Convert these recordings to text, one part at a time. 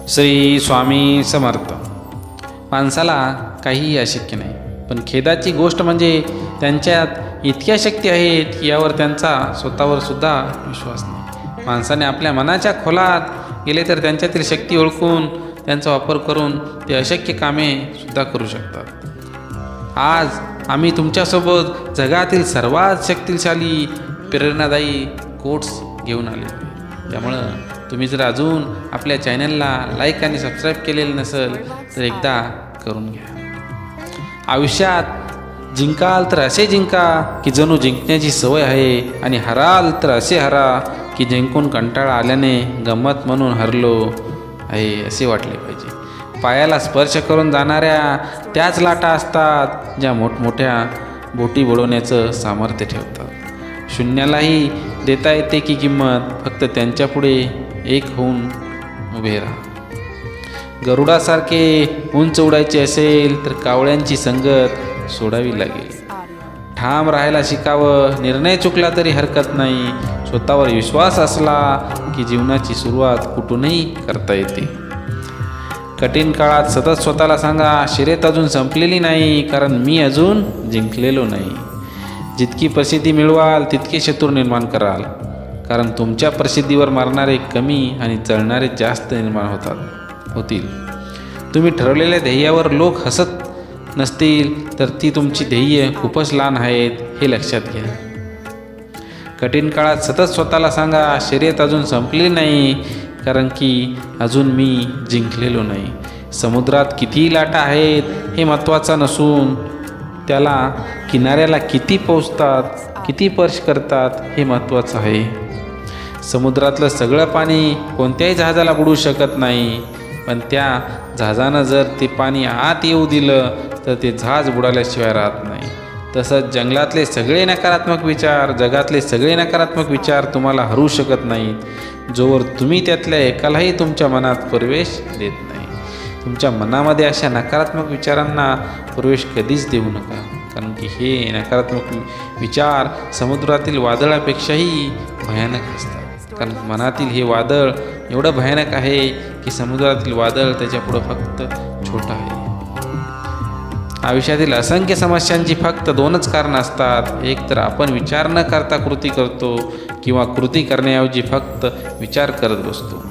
श्री स्वामी समर्थ. माणसाला काहीही अशक्य नाही, पण खेदाची गोष्ट म्हणजे त्यांच्यात इतक्या शक्ती आहेत की यावर त्यांचा स्वतःवर सुद्धा विश्वास नाही. माणसाने आपल्या मनाच्या खोलात गेले तर त्यांच्यातील शक्ती ओळखून त्यांचा वापर करून ते अशक्य कामे सुद्धा करू शकतात. आज आम्ही तुमच्यासोबत जगातील सर्वात शक्तिशाली प्रेरणादायी कोट्स घेऊन आले. त्यामुळं तुम्ही जर अजून आपल्या चॅनलला लाईक आणि सबस्क्राईब केलेलं नसेल तर एकदा करून घ्या. आयुष्यात जिंकाल तर असे जिंका की जणू जिंकण्याची सवय आहे, आणि हराल तर असे हरा की जिंकून कंटाळा आल्याने गंमत म्हणून हरलो आहे असे वाटले पाहिजे. पायाला स्पर्श करून जाणाऱ्या त्याच लाटा असतात ज्या मोठमोठ्या बोटी बुडवण्याचं सामर्थ्य ठेवतात. शून्यालाही देता येते की किंमत, फक्त त्यांच्यापुढे एक होऊन उभे राहा. गरुडासारखे उंच उडायचे असेल तर कावळ्यांची संगत सोडावी लागेल. ठाम राहायला शिकावं. निर्णय चुकला तरी हरकत नाही. स्वतःवर विश्वास असला की जीवनाची सुरुवात कुठूनही करता येते. कठीण काळात सतत स्वतःला सांगा, शर्यत अजून संपलेली नाही, कारण मी अजून जिंकलेलो नाही. जितकी प्रसिद्धी मिळवाल तितके शत्रू निर्माण कराल, कारण तुमच्या प्रसिद्धीवर मारणारे कमी आणि जळणारे जास्त निर्माण होतील. तुम्ही ठरवलेल्या ध्येयावर लोक हसत नसतील तर ती तुमची ध्येय खूपच लहान आहेत हे लक्षात घ्या. कठीण काळात सतत स्वतःला सांगा, शर्यत अजून संपली नाही, कारण की अजून मी जिंकलेलो नाही. समुद्रात किती लाटा आहेत हे महत्त्वाचं नसून त्याला किनाऱ्याला किती पोचतात, किती स्पर्श करतात हे महत्त्वाचं आहे. समुद्रातलं सगळं पाणी कोणत्याही जहाजाला बुडवू शकत नाही, पण त्या जहाजानं जर ते पाणी आत येऊ दिलं तर ते जहाज बुडाल्याशिवाय राहत नाही. तसंच जंगलातले सगळे नकारात्मक विचार, जगातले सगळे नकारात्मक विचार तुम्हाला हरू शकत नाहीत जोवर तुम्ही त्यातल्या एकालाही तुमच्या मनात प्रवेश देत नाही. तुमच्या मनामध्ये अशा नकारात्मक विचारांना प्रवेश कधीच देऊ नका, कारण की हे नकारात्मक विचार समुद्रातील वादळापेक्षाही भयानक असतात. कारण मनातील हे वादळ एवढं भयानक आहे की समुद्रातील वादळ त्याच्यापुढं फक्त छोटं आहे. आयुष्यातील असंख्य समस्यांची फक्त दोनच कारणं असतात. एक तर आपण विचार न करता कृती करतो, किंवा कृती करण्याऐवजी फक्त विचार करत बसतो.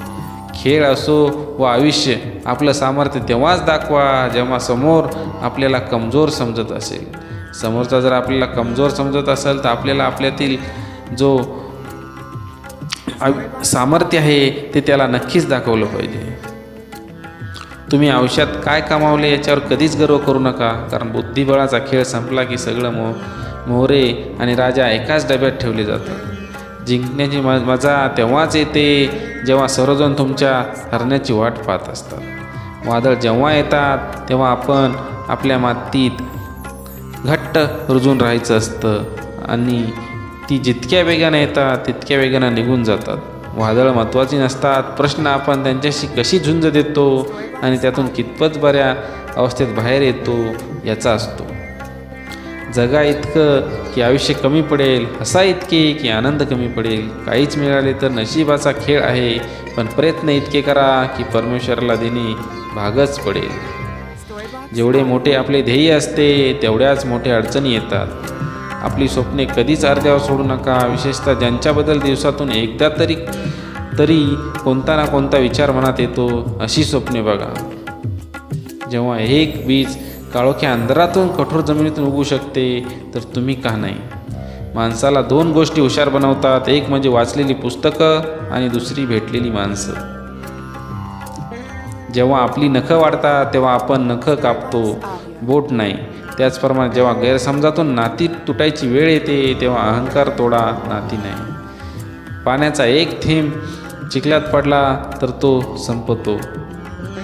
खेळ असो व आयुष्य, आपलं सामर्थ्य तेव्हाच दाखवा जेव्हा समोर आपल्याला कमजोर समजत असेल. समोरचा जर आपल्याला कमजोर समजत असेल तर आपल्याला आपल्यातील जो सामर्थ्य आहे ते त्याला नक्कीच दाखवलं पाहिजे. तुम्ही आयुष्यात काय कमावले याच्यावर कधीच गर्व करू नका, कारण बुद्धिबळाचा खेळ संपला की सगळं मोहरे आणि राजा एकाच डब्यात ठेवले जातात. जिंकण्याची मजा तेव्हाच येते जेव्हा सर्वजण तुमच्या हरण्याची वाट पाहत असतात. वादळ जेव्हा येतात तेव्हा आपण आपल्या मातीत घट्ट रुजून राहायचं असतं, आणि ती जितक्या वेगाने येतात तितक्या वेगाने निघून जातात. वादळं महत्त्वाची नसतात, प्रश्न आपण त्यांच्याशी कशी झुंज देतो आणि त्यातून कितपत बऱ्या अवस्थेत बाहेर येतो याचा असतो. जगा इतकं की आयुष्य कमी पडेल, हसा इतके की आनंद कमी पडेल. काहीच मिळाले तर नशिबाचा खेळ आहे, पण प्रयत्न इतके करा की परमेश्वराला देणे भागच पडेल. जेवढे मोठे आपले ध्येय असते तेवढ्याच मोठ्या अडचणी येतात. आपली स्वप्ने कधीच अर्ध्यावर सोडू नका, विशेषतः ज्यांच्याबद्दल दिवसातून एकदा तरी कोणता ना कोणता विचार मनात येतो अशी स्वप्ने बघा. जेव्हा एक बीज काळोख्या अंधारातून कठोर जमिनीतून उगू शकते तर तुम्ही का नाही. माणसाला दोन गोष्टी हुशार बनवतात, एक म्हणजे वाचलेली पुस्तकं आणि दुसरी भेटलेली माणसं. जेव्हा आपली नखं वाढतात तेव्हा आपण नखं कापतो, बोट नाही. त्याचप्रमाणे जेव्हा गैरसमजातून नाती तुटायची वेळ येते तेव्हा अहंकार तोडा, नाती नाही. पाण्याचा एक थेंब चिखलात पडला तर तो संपतो,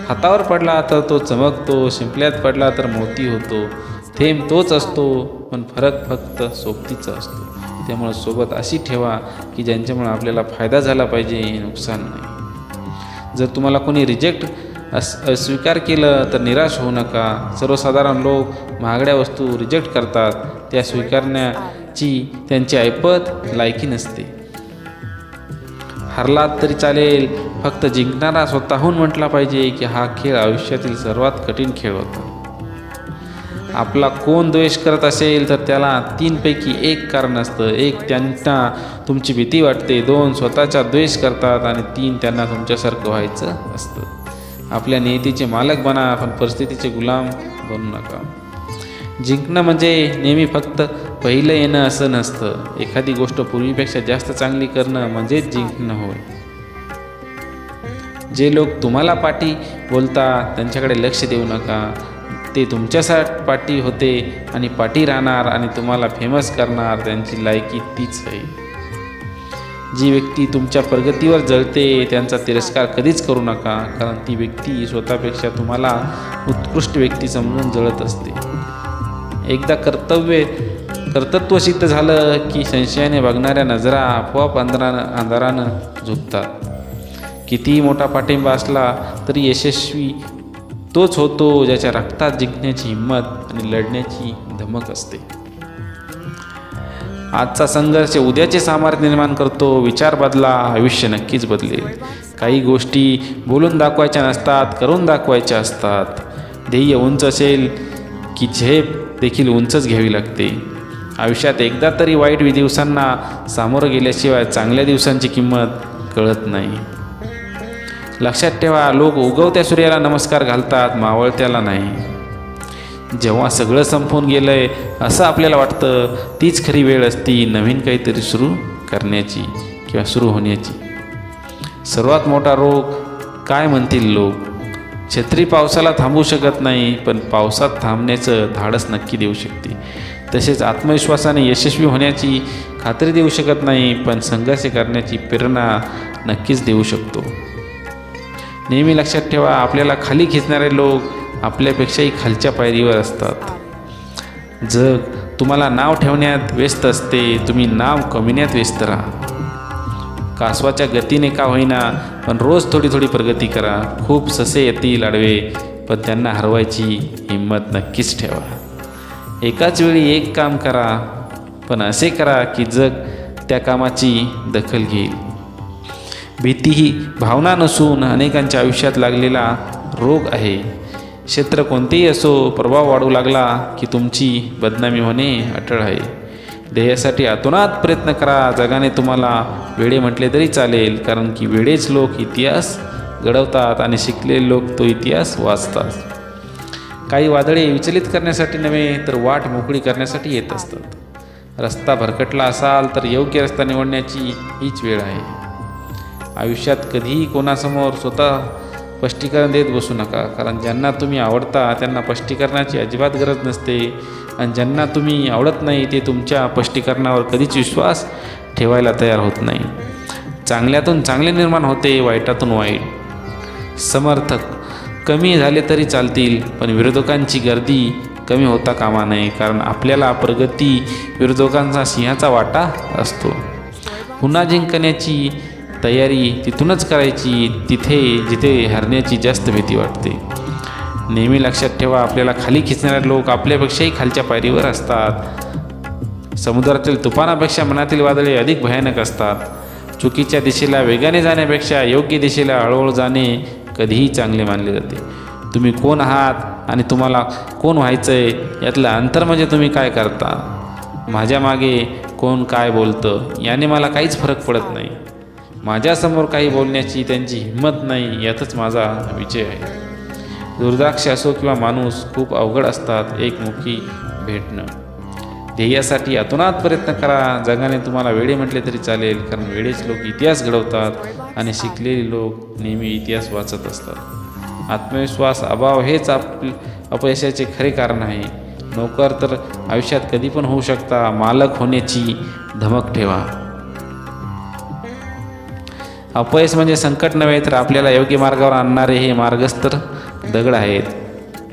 हातावर पडला तर तो चमकतो, शिंपल्यात पडला तर मोती होतो. थेंब तोच असतो, पण फरक फक्त सोबतीचा असतो. त्यामुळे सोबत अशी ठेवा की ज्यांच्यामुळे आपल्याला फायदा झाला पाहिजे, नुकसान नाही. जर तुम्हाला कोणी अस्वीकार केलं तर निराश होऊ नका. सर्वसाधारण लोक महागड्या वस्तू रिजेक्ट करतात, त्या स्वीकारण्याची त्यांची ऐपत लायकी नसते. हरलात तरी चालेल, फक्त जिंकणारा स्वतःहून म्हटला पाहिजे की हा खेळ आयुष्यातील सर्वात कठीण खेळ होता. आपला कोण द्वेष करत असेल तर त्याला 3 पैकी 1 कारण असतं. 1 त्यांना तुमची भीती वाटते, 2 स्वतःचा द्वेष करतात आणि 3 त्यांना तुमच्यासारखं व्हायचं असतं. आपल्या नियतीचे मालक बना, पण परिस्थितीचे गुलाम बनू नका. जिंकणं म्हणजे नेहमी फक्त पहिलं येणं असं नसतं. एखादी गोष्ट पूर्वीपेक्षा जास्त चांगली करणं म्हणजेच जिंकणं होय. जे लोक तुम्हाला पाठी बोलतात त्यांच्याकडे लक्ष देऊ नका. ते तुमच्यासाठी पाठी होते आणि पाठी राहणार आणि तुम्हाला फेमस करणार. त्यांची लायकी तीच आहे. जी व्यक्ती तुमच्या प्रगतीवर जळते त्यांचा तिरस्कार कधीच करू नका, कारण ती व्यक्ती स्वतःपेक्षा तुम्हाला उत्कृष्ट व्यक्ती समजून जळत असते. एकदा कर्तृत्व सिद्ध झालं की संशयाने बघणाऱ्या नजरा आपोआप अंधारानं झुकतात. कितीही मोठा पाठिंबा असला तरी यशस्वी तोच होतो ज्याच्या रक्तात जिंकण्याची हिंमत आणि लढण्याची धमक असते. आजचा संघर्ष उद्याचे सामर्थ्य निर्माण करतो. विचार बदला, आयुष्य नक्कीच बदलेल. काही गोष्टी बोलून दाखवायच्या नसतात, करून दाखवायच्या असतात. ध्येय उंच असेल की झेप देखील उंचच घ्यावी लागते. आयुष्यात एकदा तरी वाईट दिवसांना सामोरं गेल्याशिवाय चांगल्या दिवसांची किंमत कळत नाही. लक्षात ठेवा, लोक उगवत्या सूर्याला नमस्कार घालतात, मावळत्याला नाही. जेव्हा सगळं संपून गेलंय असं आपल्याला वाटतं तीच खरी वेळ असती नवीन काहीतरी सुरू करण्याची किंवा सुरू होण्याची. सर्वात मोठा रोग काय म्हणतील लोक. छत्री पावसाला थांबवू शकत नाही, पण पावसात थांबण्याचं धाडस नक्की देऊ शकते. तसेच आत्मविश्वासाने यशस्वी होण्याची खात्री देऊ शकत नाही, पण संघर्ष करण्याची प्रेरणा नक्कीच देऊ शकतो. नेहमी लक्षात ठेवा, आपल्याला खाली खेचणारे लोक आपल्यापेक्षाही खालच्या पायरीवर असतात. जग तुम्हाला नाव ठेवण्यात व्यस्त असते, तुम्ही नाव कमविण्यात व्यस्त राहा. कासवाच्या गतीने का होईना, पण रोज थोडी थोडी प्रगती करा. खूप ससे येतील आडवे, पण त्यांना हरवायची हिंमत नक्कीच ठेवा. एकाच वेळी एक काम करा, पण असे करा की जग त्या कामाची दखल घेईल. भीती ही भावना नसून अनेकांच्या आयुष्यात लागलेला रोग आहे. क्षेत्र कोणतेही असो, प्रभाव वाढू लागला की तुमची बदनामी होणे अटळ आहे. ध्येयासाठी अतोनात प्रयत्न करा. जगाने तुम्हाला वेडे म्हटले तरी चालेल, कारण की वेडेच लोक इतिहास घडवतात आणि शिकलेले लोक तो इतिहास वाचतात. काही वादळे विचलित करण्यासाठी नव्हे तर वाट मोकळी करण्यासाठी येत असतात. रस्ता भरकटला असाल तर योग्य रस्ता निवडण्याची हीच वेळ आहे. आयुष्यात कधीही कोणासमोर स्वतः स्पष्टीकरण देत बसू नका, कारण ज्यांना तुम्ही आवडता त्यांना स्पष्टीकरणाची अजिबात गरज नसते आणि ज्यांना तुम्ही आवडत नाही ते तुमच्या स्पष्टीकरणावर कधीच विश्वास ठेवायला तयार होत नाही. चांगल्यातून चांगले निर्माण होते, वाईटातून वाईट. समर्थक कमी झाले तरी चालतील, पण विरोधकांची गर्दी कमी होता कामा नये, कारण आपल्याला प्रगती विरोधकांचा सिंहाचा वाटा असतो. पुन्हा जिंकण्याची तयारी तिथूनच करायची, जिथे हरण्याची जास्त भीती वाटते. नेहमी लक्षात ठेवा, आपल्याला खाली खिचणारे लोक आपल्यापेक्षाही खालच्या पायरीवर असतात. समुद्रातील तुफानापेक्षा मनातील वादळे अधिक भयानक असतात. चुकीच्या दिशेला वेगाने जाण्यापेक्षा योग्य दिशेला हळूहळू जाणे कधीही चांगले मानले जाते. तुम्ही कोण आहात आणि तुम्हाला कोण व्हायचं आहे यातलं अंतर म्हणजे तुम्ही काय करता. माझ्या मागे कोण काय बोलतं याने मला काहीच फरक पडत नाही. माझ्यासमोर काही बोलण्याची त्यांची हिंमत नाही, यातच माझा विजय आहे. दुर्दाक्ष असो किंवा माणूस खूप अवघड असतात एकमुखी भेटणं. ध्येयासाठी अतोनात प्रयत्न करा. जगाने तुम्हाला वेडे म्हटले तरी चालेल, कारण वेडेच लोक इतिहास घडवतात आणि शिकलेले लोक नेहमी इतिहास वाचत असतात. आत्मविश्वास अभाव हेच अपयशाचे खरे कारण आहे. नोकर तर आयुष्यात कधी पण होऊ शकता, मालक होण्याची धमक ठेवा. अपयश म्हणजे संकट नव्हे तर आपल्याला योग्य मार्गावर आणणारे हे मार्गस्थ दगड आहेत.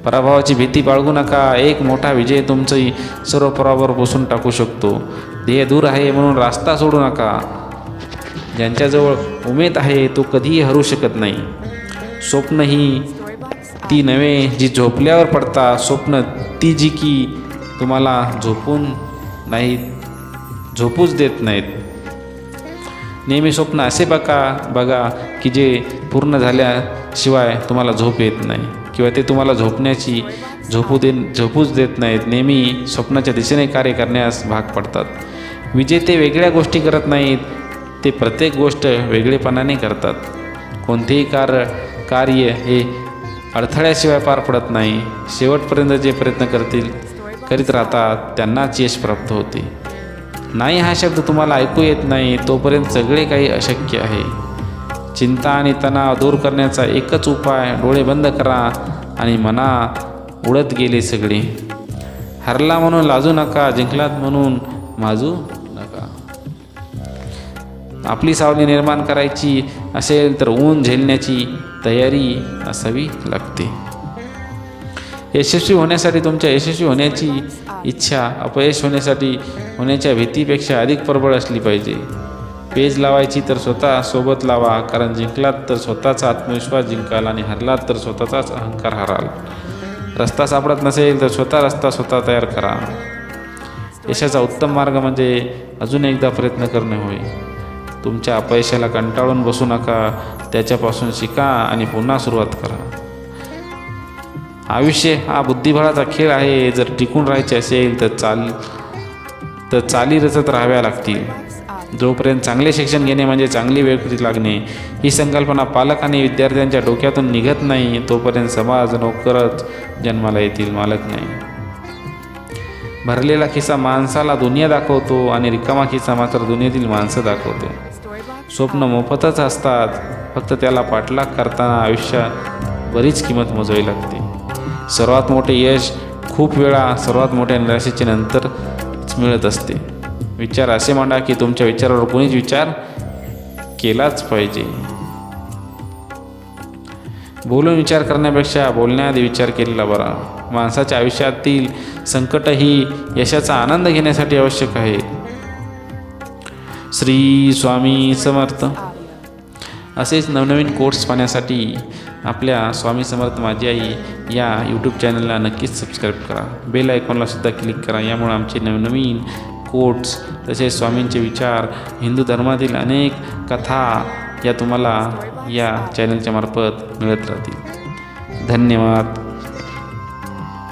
पराभवाची भीती बाळगू नका. एक मोठा विजय तुमची सर्व पराभव पुसून टाकू शकतो. ध्येय दूर आहे म्हणून रास्ता सोडू नका. ज्यांच्याजवळ उमेद आहे तो कधीही हरू शकत नाही. स्वप्न ही ती नव्हे जी झोपल्यावर पडतात, स्वप्न ती जी की तुम्हाला झोपूच देत नाहीत. नेहमी स्वप्न असे बघा की जे पूर्ण झाल्याशिवाय तुम्हाला झोप येत नाही किंवा ते तुम्हाला झोपूच देत नाहीत. नेहमी स्वप्नाच्या दिशेने कार्य करण्यास भाग पडतात. विजेते वेगळ्या गोष्टी करत नाहीत, ते प्रत्येक गोष्ट वेगळेपणाने करतात. कोणतेही कार्य हे अडथळ्याशिवाय पार पडत नाही. शेवटपर्यंत जे प्रयत्न करीत राहतात त्यांनाच यश प्राप्त होते. नाही हा शब्द तुम्हाला ऐकू येत नाही तोपर्यंत सगळे काही अशक्य आहे. चिंता आणि तणाव दूर करण्याचा एकच उपाय, डोळे बंद करा आणि मना उडत गेले सगळे. हरला म्हणून लाजू नका, जिंकलात म्हणून माजू नका. आपली सावली निर्माण करायची असेल तर ऊन झेलण्याची तयारी असावी लागते. यशस्वी होण्यासाठी तुमच्या यशस्वी होण्याची इच्छा अपयश होण्याच्या भीतीपेक्षा अधिक प्रबळ असली पाहिजे. पेज लावायची तर स्वतः सोबत लावा, कारण जिंकलात तर स्वतःचा आत्मविश्वास जिंकाल आणि हरलात तर स्वतःचाच अहंकार हराल. रस्ता सापडत नसेल तर स्वतः तयार करा. यशाचा उत्तम मार्ग म्हणजे अजून एकदा प्रयत्न करणे होय. तुमच्या अपयशाला कंटाळून बसू नका, त्याच्यापासून शिका आणि पुन्हा सुरुवात करा. आयुष्य हा बुद्धिबळाचा खेळ आहे. जर टिकून राहायचे असेल तर चाली रचत राहाव्या लागतील. जोपर्यंत चांगले शिक्षण घेणे म्हणजे चांगली वेळ लागणे ही संकल्पना पालक आणि विद्यार्थ्यांच्या डोक्यातून निघत नाही तोपर्यंत समाज नोकरच जन्माला येतील, मालक नाही. भरलेला खिसा माणसाला दुनिया दाखवतो आणि रिकामा खिसा मात्र दुनियेतील माणसं दाखवतो. स्वप्न मोफतच असतात, फक्त त्याला पाठलाग करताना आयुष्यात बरीच किंमत मोजावी लागते. सर्वात मोठे यश खूप वेळा सर्वात मोठ्या निराशेच्या नंतरच मिळत असते. विचार असे मांडा की तुमच्या विचारावर कोणीच विचार केलाच पाहिजे. बोलून विचार करण्यापेक्षा बोलण्याआधी विचार केलेला बरा. माणसाच्या आयुष्यातील संकट ही यशाचा आनंद घेण्यासाठी आवश्यक आहे. श्री स्वामी समर्थ. असेच नवनवीन कोट्स पाहण्यासाठी आपल्या स्वामी समर्थ माझी आई या यूट्यूब चॅनलला नक्कीच सबस्क्राईब करा. बेल आयकॉनला सुद्धा क्लिक करा. यामुळे आमचे नवनवीन कोट्स तसेच स्वामींचे विचार, हिंदू धर्मातील अनेक कथा या तुम्हाला या चॅनलच्या मार्फत मिळत राहतील. धन्यवाद.